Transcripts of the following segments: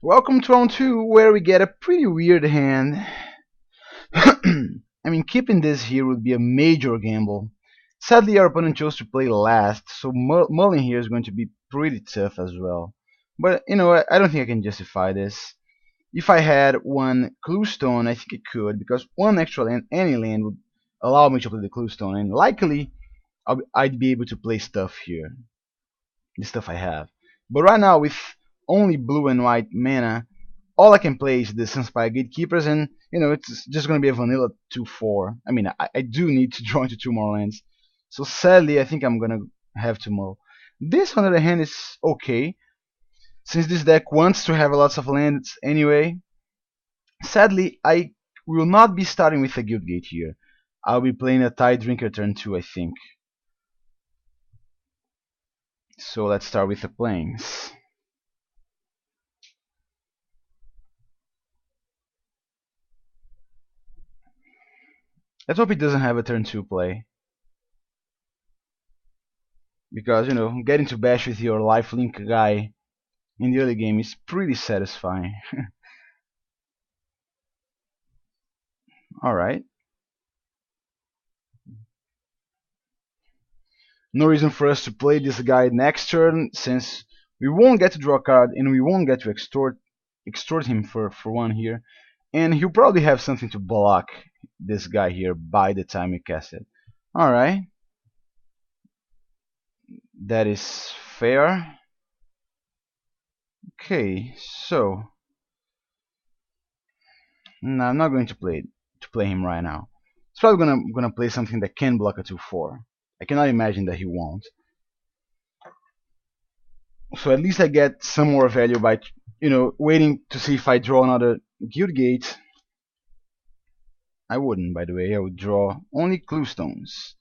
Welcome to round 2, where we get a pretty weird hand. I mean, keeping this here would be a major gamble. Sadly, our opponent chose to play last, so mulling here is going to be pretty tough as well. But, I don't think I can justify this. If I had one clue stone, I think I could, because one extra land, any land, would allow me to play the clue stone, and likely I'd be able to play stuff here, the stuff I have. But right now, with only blue and white mana, all I can play is the Sunspire Gatekeepers, and it's just gonna be a vanilla 2/4. I mean, I do need to draw into two more lands, so sadly, I think I'm gonna have to mull. This, on the other hand, is okay, since this deck wants to have lots of lands anyway. Sadly, I will not be starting with a Guild Gate here. I'll be playing a Tide Drinker turn 2, I think. So let's start with the planes. Let's hope he doesn't have a turn 2 play. Because, getting to bash with your lifelink guy in the early game is pretty satisfying. Alright. No reason for us to play this guy next turn, since we won't get to draw a card and we won't get to extort him for one here. And he'll probably have something to block this guy here by the time we cast it. Alright. That is fair. Okay, so no, I'm not going to play him right now. He's probably gonna play something that can block a 2/4. I cannot imagine that he won't. So at least I get some more value by waiting to see if I draw another Guild Gate. I wouldn't, by the way. I would draw only Clue Stones,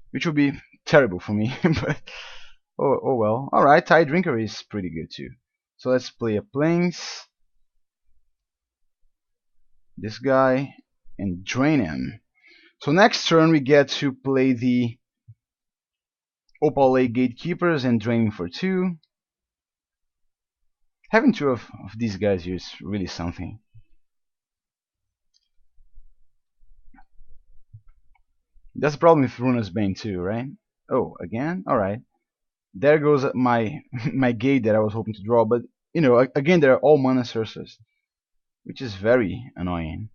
which would be terrible for me. But oh well. Alright, Tide Drinker is pretty good too. So let's play a Plains, this guy, and drain him. So next turn we get to play the Opal Lake Gatekeepers and draining for 2. Having 2 of these guys here is really something. That's the problem with Runa's Bane too, right? Oh, again? Alright. There goes my my gate that I was hoping to draw, but again they're all mana sources, which is very annoying.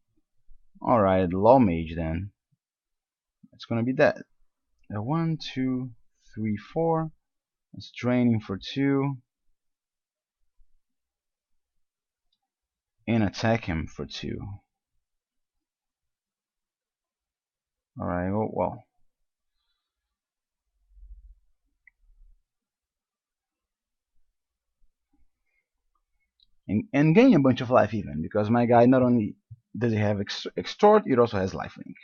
Alright, Law Mage then. It's gonna be that. 1, 2, 3, 4. It's draining for 2. And attack him for 2. Alright, well. And gain a bunch of life even, because my guy not only does he have extort, it also has lifelink.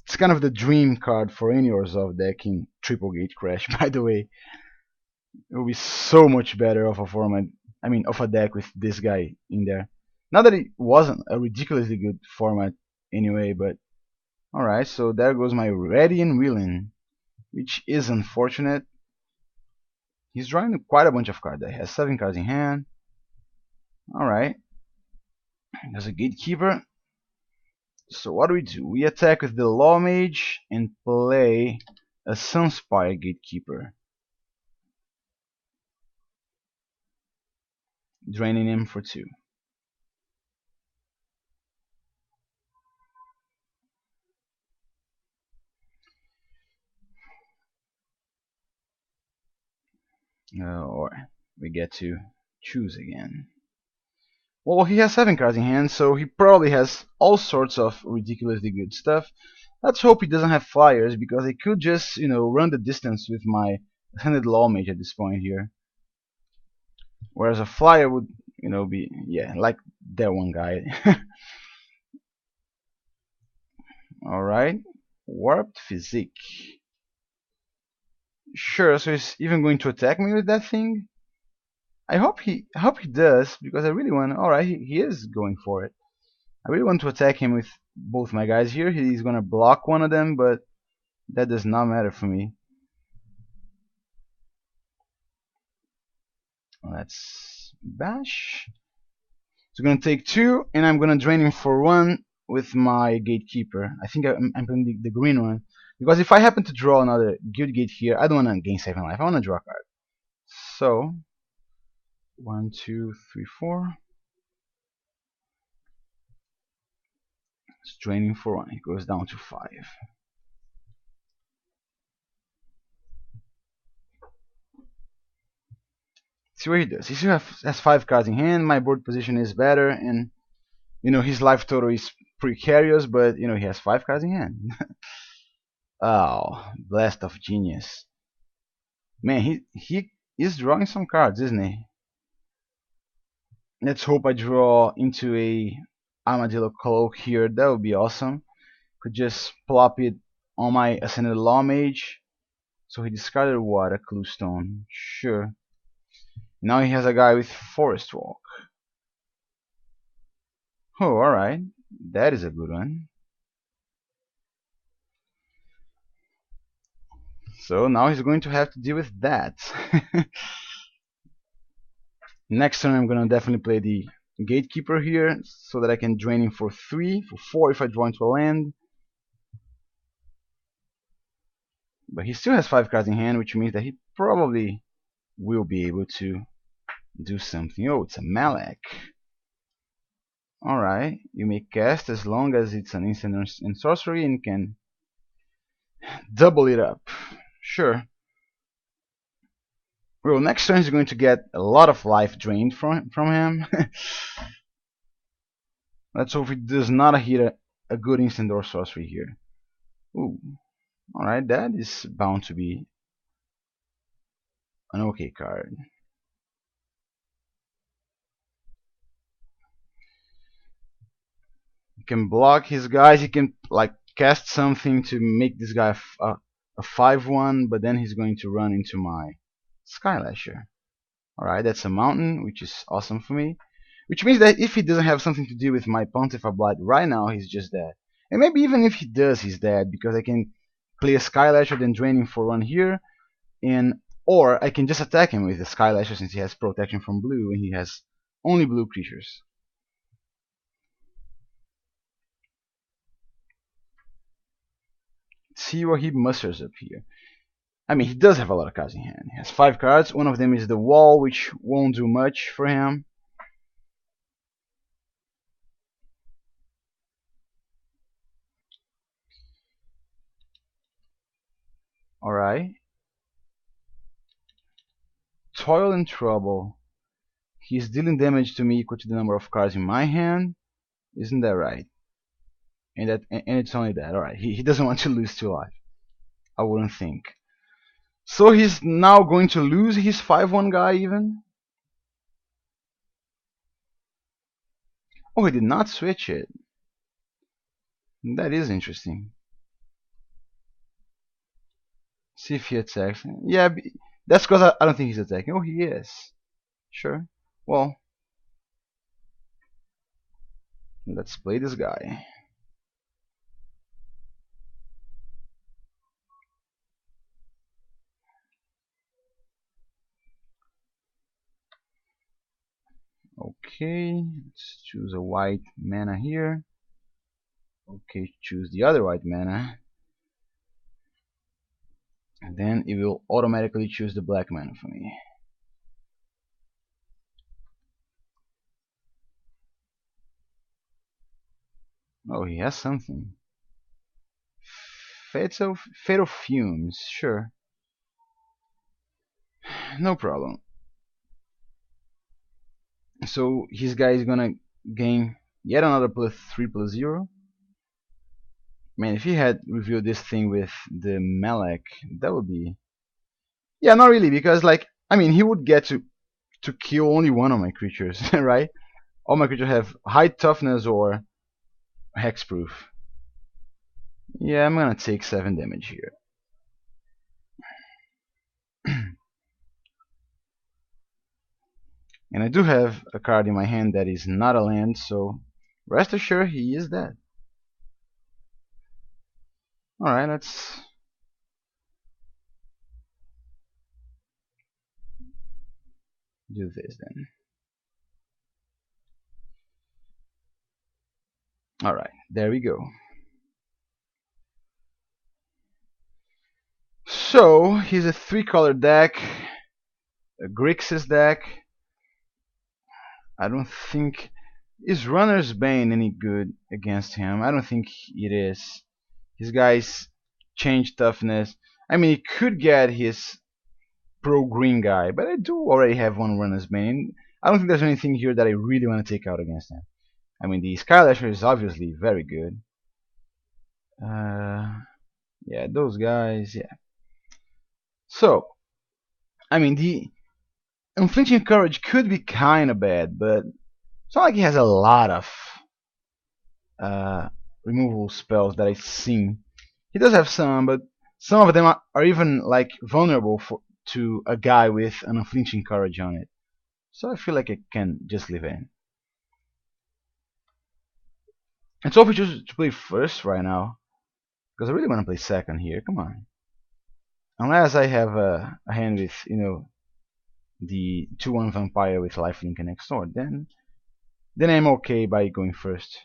It's kind of the dream card for any Orzhov deck in Triple Gate Crash, by the way. It will be so much better of a format, of a deck with this guy in there. Not that it wasn't a ridiculously good format anyway, but alright, so there goes my Ready and Willing, which is unfortunate. He's drawing quite a bunch of cards. He has 7 cards in hand. Alright. There's a Gatekeeper. So what do? We attack with the Law Mage and play a Sunspire Gatekeeper, draining him for 2. Or we get to choose again. Well, he has 7 cards in hand, so he probably has all sorts of ridiculously good stuff. Let's hope he doesn't have flyers, because I could just, run the distance with my Ascended Law Mage at this point here. Whereas a flyer would, be, yeah, like that one guy. Alright, Warped Physique. Sure, so he's even going to attack me with that thing? I hope he does, because I really want. Alright, he is going for it. I really want to attack him with both my guys here. He's gonna block one of them, but that does not matter for me. Let's bash. It's gonna take 2, and I'm gonna drain him for 1 with my gatekeeper. I think I'm putting the green one because if I happen to draw another guild gate here, I don't wanna gain 7 life. I wanna draw a card. So 1, 2, 3, 4. It's draining for 1. It goes down to 5. See what he does. He still has 5 cards in hand. My board position is better, and his life total is precarious, but he has 5 cards in hand. Oh, blast of genius. Man, he is drawing some cards, isn't he? Let's hope I draw into a Armadillo Cloak here. That would be awesome. Could just plop it on my Ascended Law Mage. So he discarded what? A Clue Stone. Sure. Now he has a guy with Forest Walk. Oh, alright. That is a good one. So now he's going to have to deal with that. Next turn I'm gonna definitely play the Gatekeeper here so that I can drain him for 3, for 4 if I draw into a land. But he still has 5 cards in hand, which means that he probably will be able to do something. Oh, it's a Malak. Alright, you may cast as long as it's an instant and sorcery and can double it up. Sure. Well, next turn he's going to get a lot of life drained from him. Let's hope he does not hit a good instant or sorcery here. Ooh. Alright, that is bound to be an okay card. He can block his guys, he can like cast something to make this guy a 5-1, but then he's going to run into my Skylasher. Alright, that's a mountain, which is awesome for me. Which means that if he doesn't have something to do with my Pontiffar Blight right now, he's just dead. And maybe even if he does, he's dead, because I can play a Skylasher, then drain him for 1 here, or I can just attack him with the Skylasher since he has protection from blue and he has only blue creatures. See what he musters up here. I mean, he does have a lot of cards in hand. He has 5 cards. One of them is the wall, which won't do much for him. Alright. Toil and Trouble. He's dealing damage to me equal to the number of cards in my hand. Isn't that right? And it's only that. Alright, he doesn't want to lose 2 life. I wouldn't think. So he's now going to lose his 5-1 guy even? Oh, he did not switch it. That is interesting. See if he attacks. Yeah, that's because I don't think he's attacking. Oh, he is. Sure. Well, let's play this guy. Okay, let's choose a white mana here. Okay, choose the other white mana. And then it will automatically choose the black mana for me. Oh, he has something. Fatal Fumes, sure. No problem. So his guy is gonna gain yet another +3/+0. Man, if he had revealed this thing with the Malak, that would be... Yeah, not really, because like, I mean, he would get to kill only one of my creatures, right? All my creatures have high toughness or hexproof. Yeah, I'm gonna take 7 damage here. And I do have a card in my hand that is not a land, so rest assured he is dead. Alright, let's... do this then. Alright, there we go. So, he's a 3-color deck, a Grixis deck. I don't think... Is Runner's Bane any good against him? I don't think it is. His guys change toughness. I mean, he could get his pro green guy, but I do already have one Runner's Bane. I don't think there's anything here that I really want to take out against him. I mean, the Skylasher is obviously very good. Yeah, those guys, yeah. So, I mean, the Unflinching Courage could be kinda bad, but it's not like he has a lot of removal spells that I've seen. He does have some, but some of them are even like vulnerable to a guy with an Unflinching Courage on it. So I feel like I can just leave it in. And so if we choose to play first right now, because I really want to play second here, come on. Unless I have a hand with, you know, the 2-1 vampire with lifelink next door, then I'm okay by going first.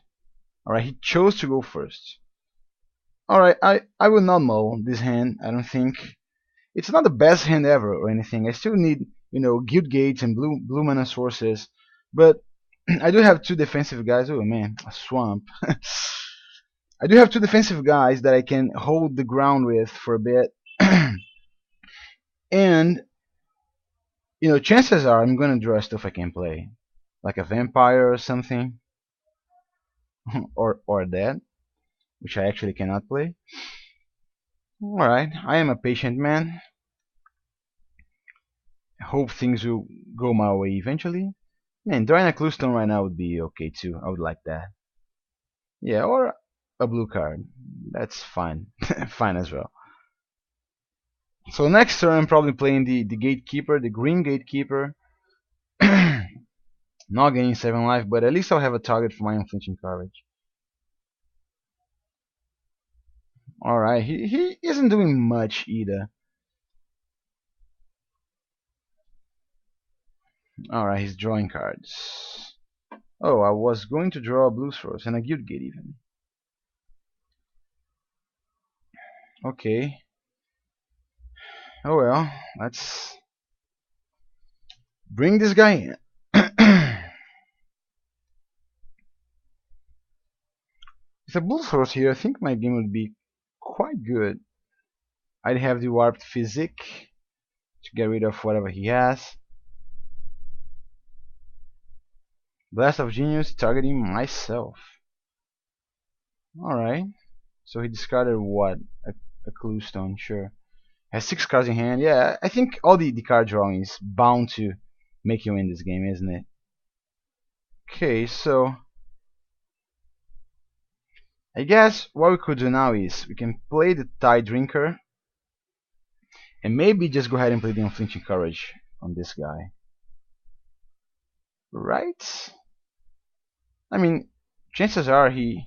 Alright, he chose to go first. Alright, I will not mull this hand, I don't think. It's not the best hand ever or anything. I still need, you know, Guild Gates and blue mana sources. But I do have 2 defensive guys. Oh man, a swamp. I do have 2 defensive guys that I can hold the ground with for a bit. And, you know, chances are I'm gonna draw stuff I can play. Like a vampire or something. or that, which I actually cannot play. Alright, I am a patient man. I hope things will go my way eventually. Man, drawing a Cluestone right now would be okay too. I would like that. Yeah, or a blue card. That's fine. Fine as well. So next turn I'm probably playing the Gatekeeper, the green Gatekeeper. Not gaining 7 life, but at least I'll have a target for my Unflinching Courage. Alright, he isn't doing much either. Alright, he's drawing cards. Oh, I was going to draw a Blue Source and a Guild Gate even. Okay. Oh well, let's bring this guy in. With a Blue Source here, I think my game would be quite good. I'd have the Warped Physique to get rid of whatever he has. Blast of Genius targeting myself. Alright. So he discarded what? A Cluestone, sure. Has 6 cards in hand. Yeah, I think all the card drawing is bound to make you win this game, isn't it? Okay, so I guess what we could do now is we can play the Tide Drinker and maybe just go ahead and play the Unflinching Courage on this guy. Right? I mean, chances are he...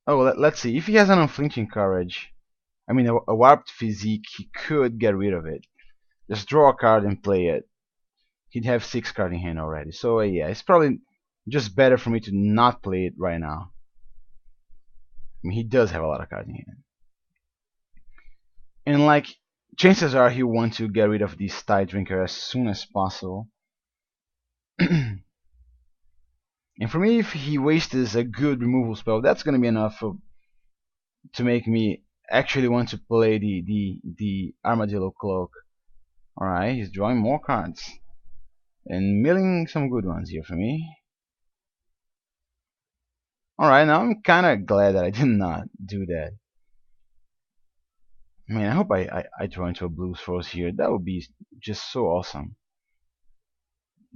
Oh, let's see. If he has an Unflinching Courage, I mean a Warped Physique, he could get rid of it. Just draw a card and play it. He'd have 6 cards in hand already. So yeah, it's probably just better for me to not play it right now. I mean, he does have a lot of cards in hand. And like, chances are he'll want to get rid of this Tide Drinker as soon as possible. And for me, if he wastes a good removal spell, that's gonna be enough to make me actually want to play the Armadillo Cloak. Alright, he's drawing more cards. And milling some good ones here for me. Alright, now I'm kinda glad that I did not do that. Man, I hope I draw into a Blue Source here. That would be just so awesome.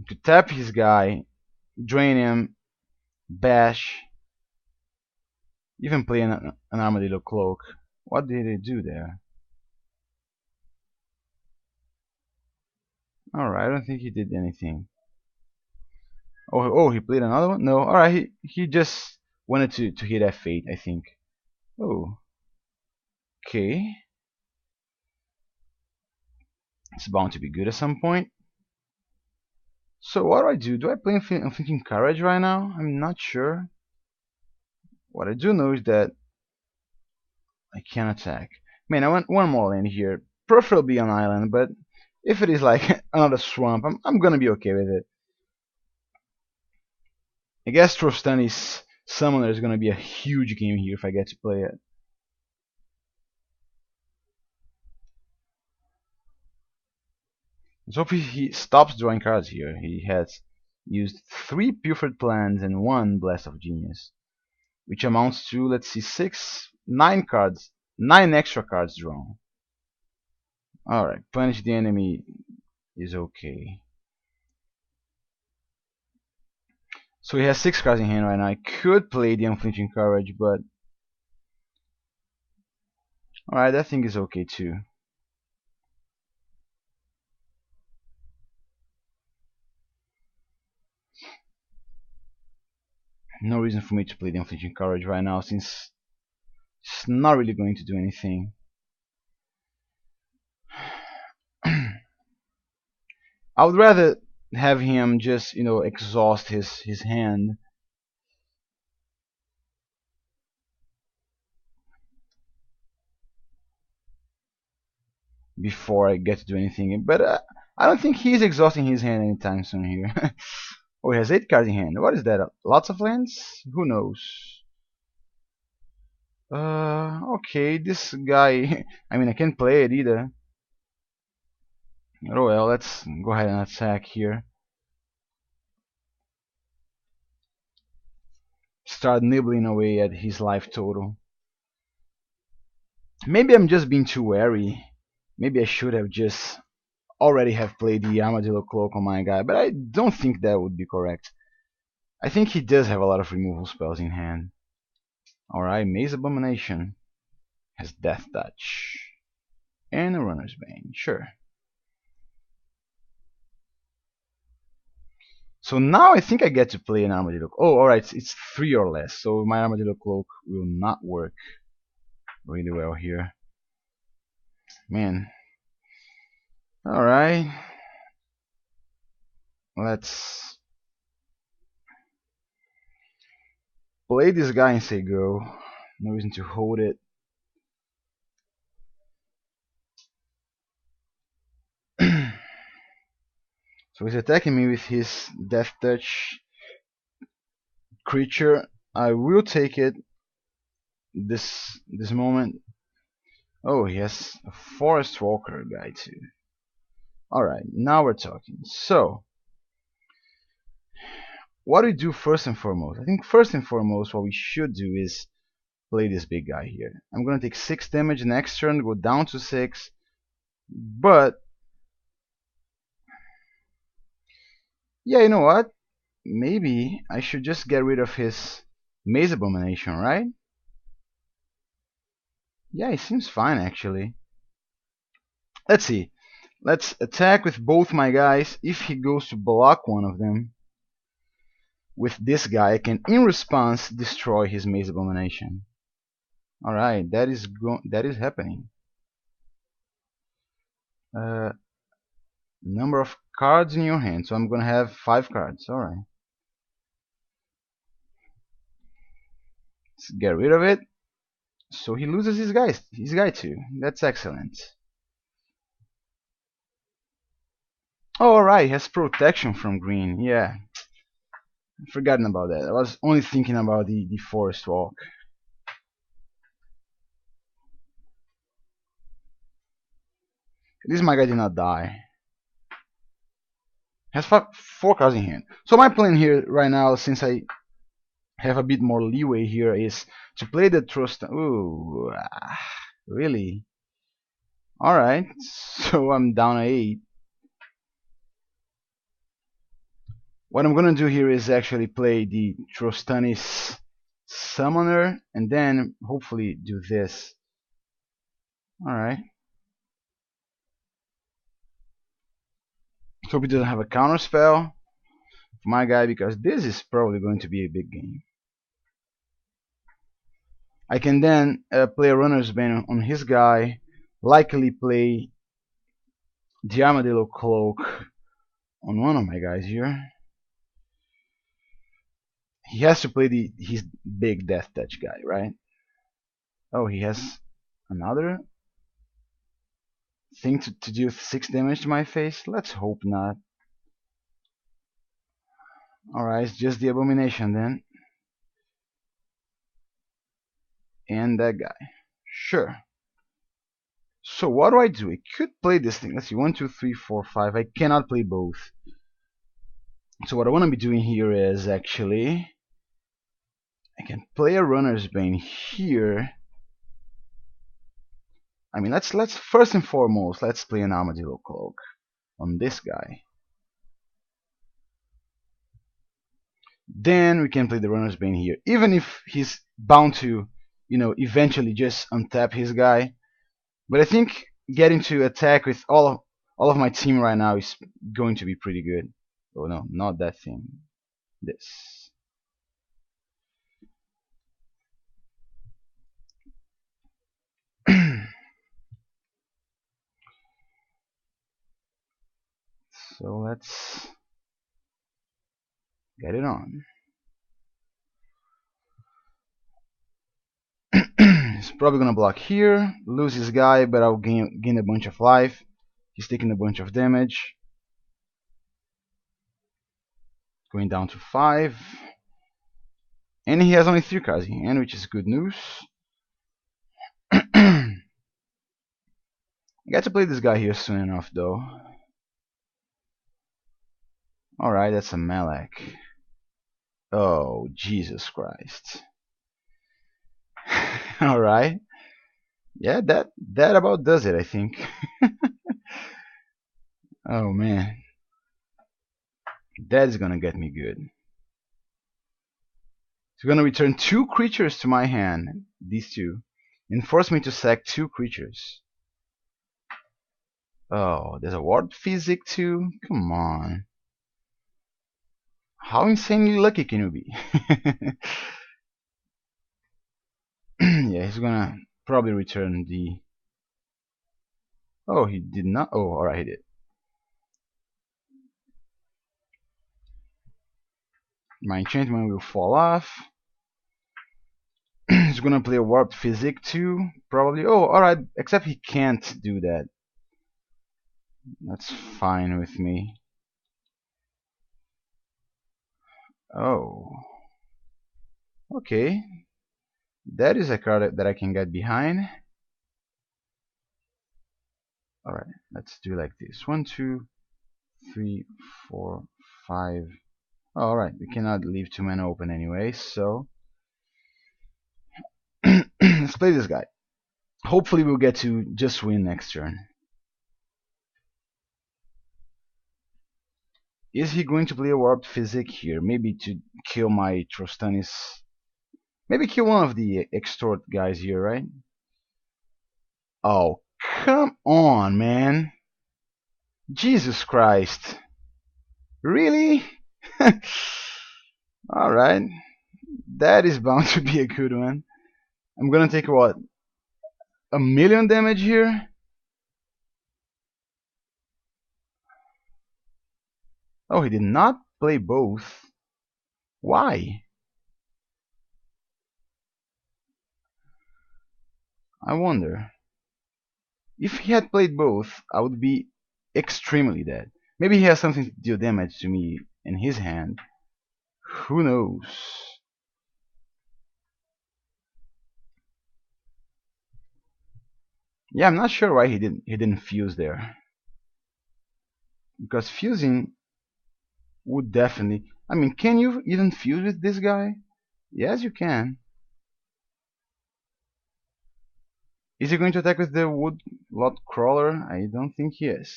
To tap his guy, drain him, bash, even play an Armadillo Cloak. What did he do there? Alright, I don't think he did anything. Oh, he played another one? No, alright, he just wanted to hit F8, I think. Oh. Okay. It's bound to be good at some point. So what do I do? Do I play Unthinking Courage right now? I'm not sure. What I do know is that I can attack. Man, I want one more land here. Preferably an island, but if it is like another swamp, I'm gonna be okay with it. I guess Trostani's Summoner is gonna be a huge game here if I get to play it. Let's hope he stops drawing cards here. He has used 3 Pilfered Plans and 1 Blast of Genius, which amounts to, let's see, 9 cards, 9 extra cards drawn. Alright, punish the enemy is okay. So he has 6 cards in hand right now. I could play the Unflinching Courage, but alright, that thing is okay too. No reason for me to play the Unflinching Courage right now, since it's not really going to do anything. I would rather have him just, exhaust his hand. Before I get to do anything, but I don't think he's exhausting his hand anytime soon here. Oh, he has 8 cards in hand. What is that? Lots of lands? Who knows? Okay, this guy. I mean, I can't play it either. Oh well, let's go ahead and attack here. Start nibbling away at his life total. Maybe I'm just being too wary. Maybe I should have just already have played the Armadillo Cloak on my guy, but I don't think that would be correct. I think he does have a lot of removal spells in hand. Alright, Maze Abomination has Death Touch. And a Runner's Bane, sure. So now I think I get to play an Armadillo. Oh, alright, it's 3 or less, so my Armadillo Cloak will not work really well here. Man. Alright. Let's play this guy and say go. No reason to hold it. So he's attacking me with his Death Touch creature. I will take it this moment. Oh, he has a Forest Walker guy too. Alright, now we're talking. So, what do we do first and foremost? I think first and foremost what we should do is play this big guy here. I'm gonna take 6 damage next turn, go down to 6, but yeah, you know what? Maybe I should just get rid of his Maze Abomination, right? Yeah, it seems fine actually. Let's see. Let's attack with both my guys. If he goes to block one of them with this guy, I can in response destroy his Maze Abomination. Alright, that is happening. Number of cards in your hand, so I'm gonna have 5 cards. Alright. Let's get rid of it. So he loses his guy too. That's excellent. Oh, alright, he has protection from green. Yeah. I've forgotten about that. I was only thinking about the Forest Walk. At least my guy did not die. Has 4 cards in hand. So my plan here right now, since I have a bit more leeway here, is to play the Trust. Ooh, really? Alright, so I'm down 8. What I'm gonna do here is actually play the Trostanis Summoner and then hopefully do this. Alright. Hope he doesn't have a counter spell for my guy, because this is probably going to be a big game. I can then play a Runner's Bane on his guy, likely play the Armadillo Cloak on one of my guys here. He has to play his big death touch guy, right? Oh, he has another thing to do 6 damage to my face? Let's hope not. Alright, it's just the abomination then. And that guy. Sure. So what do? I could play this thing. Let's see, 1, 2, 3, 4, 5. I cannot play both. So what I want to be doing here is actually I can play a Runner's Bane here. I mean, let's first and foremost let's play an Armadillo Cloak on this guy. Then we can play the Runner's Bane here, even if he's bound to, eventually just untap his guy. But I think getting to attack with all of my team right now is going to be pretty good. Oh no, not that thing. This. So let's get it on. He's probably gonna block here, lose his guy, but I'll gain a bunch of life. He's taking a bunch of damage. Going down to 5. And he has only 3 cards in hand, which is good news. I got to play this guy here soon enough, though. Alright, that's a Malak. Oh, Jesus Christ. Alright. Yeah, that about does it, I think. Oh, man. That's gonna get me good. It's gonna return 2 creatures to my hand, these 2, and force me to sack 2 creatures. Oh, there's a Warp Physic too? Come on. How insanely lucky can you be? Yeah, he's gonna probably return the... Oh, he did not? Oh, alright, he did. My enchantment will fall off. He's gonna play a Warped Physic too, probably. Oh, alright, except he can't do that. That's fine with me. Oh. Okay. That is a card that I can get behind. Alright, let's do like this. 1, 2, 3, 4, 5. Oh, alright, we cannot leave 2 mana open anyway, so let's play this guy. Hopefully we'll get to just win next turn. Is he going to play a Warped Physic here? Maybe to kill my Trostanis. Maybe kill one of the Extort guys here, right? Oh, come on, man. Jesus Christ. Really? Alright. That is bound to be a good one. I'm gonna take what? 1,000,000 damage here? Oh, he did not play both. Why? I wonder. If he had played both, I would be extremely dead. Maybe he has something to deal damage to me in his hand. Who knows? Yeah, I'm not sure why he didn't fuse there. Because fusing would definitely... I mean, can you even fuse with this guy? Yes, you can. Is he going to attack with the Woodlot Crawler? I don't think he is.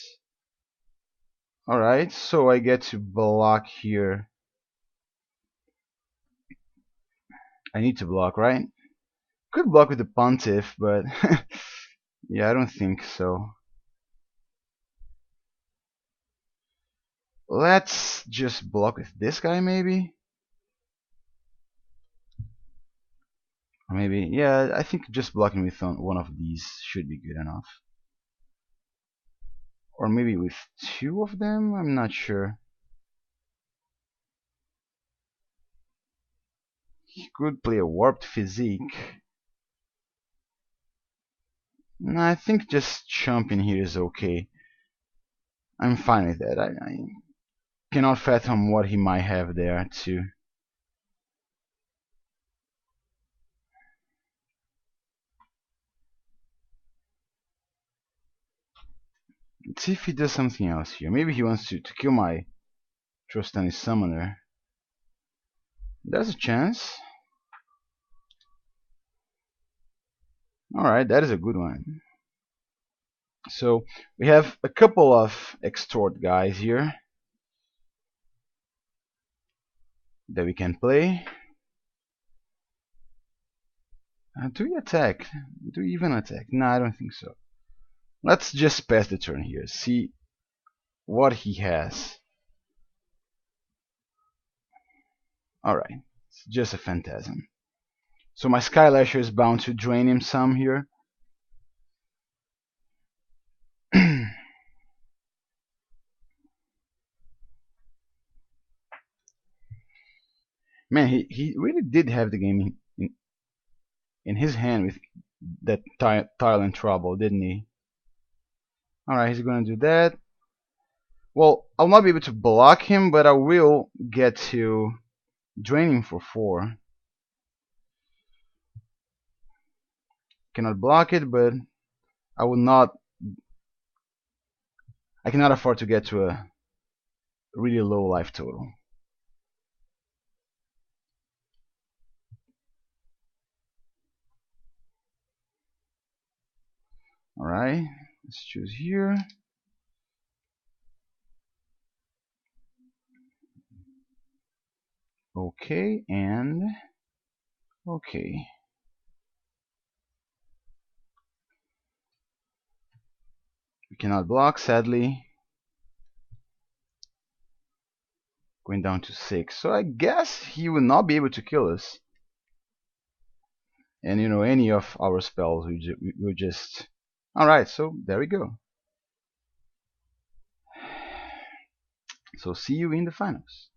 Alright, so I get to block here. I need to block, right? Could block with the Pontiff, but yeah, I don't think so. Let's just block with this guy, maybe? Or maybe, yeah, I think just blocking with one of these should be good enough. Or maybe with two of them? I'm not sure. He could play a Warped Physique. No, I think just jumping here is okay. I'm fine with that. I cannot fathom what he might have there too. Let's see if he does something else here. Maybe he wants to kill my Trostani Summoner. There's a chance. Alright, that is a good one. So we have a couple of extort guys here that we can play. Do we attack? Do we even attack? No, I don't think so. Let's just pass the turn here. See what he has. Alright, it's just a Phantasm. So my Skylasher is bound to drain him some here. Man, he really did have the game in his hand with that tile and trouble, didn't he? Alright, he's gonna do that. Well, I'll not be able to block him, but I will get to drain him for 4. Cannot block it, but I will not. I cannot afford to get to a really low life total. Alright, let's choose here. Okay, and okay. We cannot block, sadly. Going down to 6. So I guess he will not be able to kill us. And you know, any of our spells will just... Alright, so there we go. So see you in the finals.